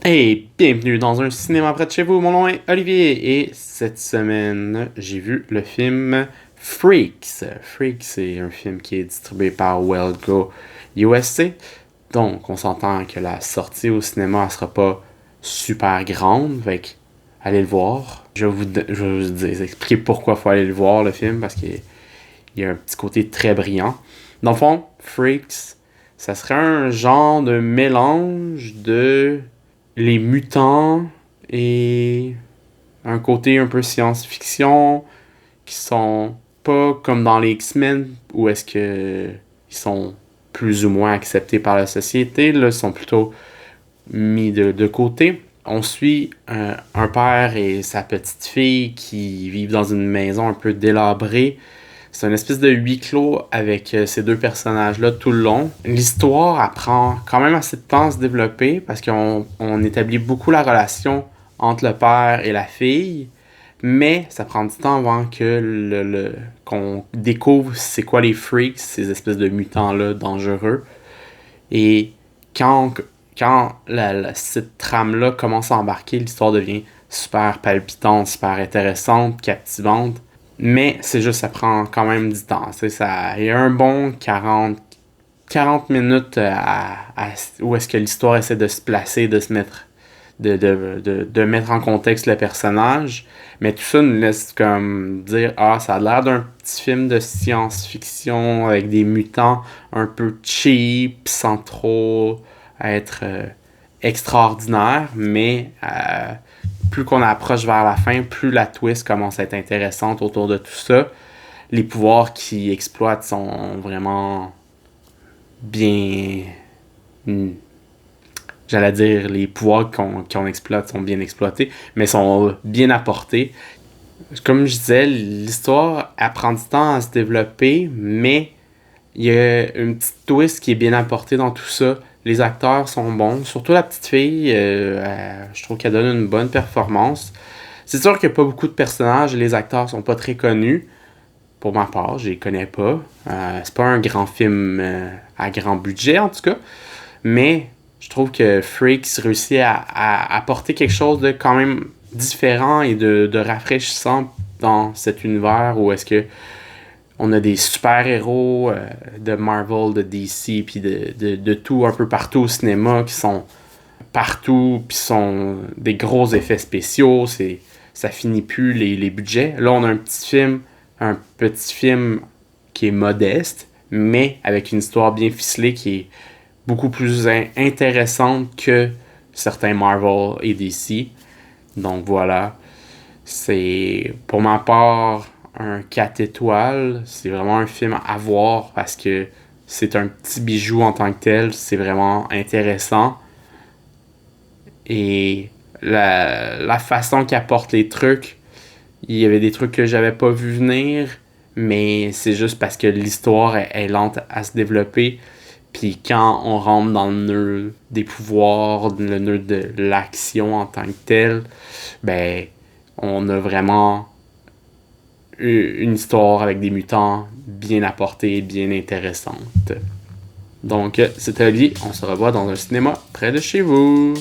Hey, bienvenue dans un cinéma près de chez vous. Mon nom est Olivier et cette semaine, j'ai vu le film Freaks. Freaks, c'est un film qui est distribué par Well USA. Donc, on s'entend que la sortie au cinéma ne sera pas super grande. Fait que, allez le voir. Je vais vous expliquer pourquoi il faut aller le voir, le film, parce qu'il y a un petit côté très brillant. Dans le fond, Freaks, ça serait un genre de mélange de les mutants et un côté un peu science-fiction qui sont pas comme dans les X-Men où est-ce que ils sont plus ou moins acceptés par la société. Là, ils sont plutôt mis de côté. On suit un père et sa petite fille qui vivent dans une maison un peu délabrée. C'est une espèce de huis clos avec ces deux personnages-là tout le long. L'histoire apprend quand même assez de temps à se développer parce qu'on établit beaucoup la relation entre le père et la fille, mais ça prend du temps avant que qu'on découvre c'est quoi les freaks, ces espèces de mutants-là dangereux. Et quand, quand cette trame-là commence à embarquer, l'histoire devient super palpitante, super intéressante, captivante. Mais c'est juste, ça prend quand même du temps. Il y a un bon 40 minutes où est-ce que l'histoire essaie de se placer, de se mettre, de mettre en contexte le personnage. Mais tout ça nous laisse comme dire, ah, ça a l'air d'un petit film de science-fiction avec des mutants un peu cheap, sans trop être extraordinaire, mais plus qu'on approche vers la fin, plus la twist commence à être intéressante autour de tout ça. Les pouvoirs qu'ils exploitent sont vraiment bien... J'allais dire, les pouvoirs qu'on exploite sont bien exploités, mais sont bien apportés. Comme je disais, l'histoire elle prend du temps à se développer, mais il y a une petite twist qui est bien apportée dans tout ça. Les acteurs sont bons, surtout la petite fille, je trouve qu'elle donne une bonne performance. C'est sûr qu'il n'y a pas beaucoup de personnages et les acteurs sont pas très connus. Pour ma part, je les connais pas. C'est pas un grand film à grand budget en tout cas, mais je trouve que Freaks réussit à apporter quelque chose de quand même différent et de rafraîchissant dans cet univers où est-ce que on a des super-héros de Marvel, de DC, puis de tout un peu partout au cinéma qui sont partout, puis sont des gros effets spéciaux. Ça finit plus les budgets. Là, on a un petit film qui est modeste, mais avec une histoire bien ficelée qui est beaucoup plus intéressante que certains Marvel et DC. Donc voilà, c'est pour ma part un 4 étoiles. C'est vraiment un film à voir parce que c'est un petit bijou en tant que tel. C'est vraiment intéressant. Et la façon qu'il apporte les trucs, il y avait des trucs que j'avais pas vu venir, mais c'est juste parce que l'histoire est lente à se développer. Puis quand on rentre dans le nœud des pouvoirs, le nœud de l'action en tant que tel, ben on a vraiment une histoire avec des mutants bien apportée, bien intéressante. Donc, c'était Olivier, on se revoit dans un cinéma près de chez vous.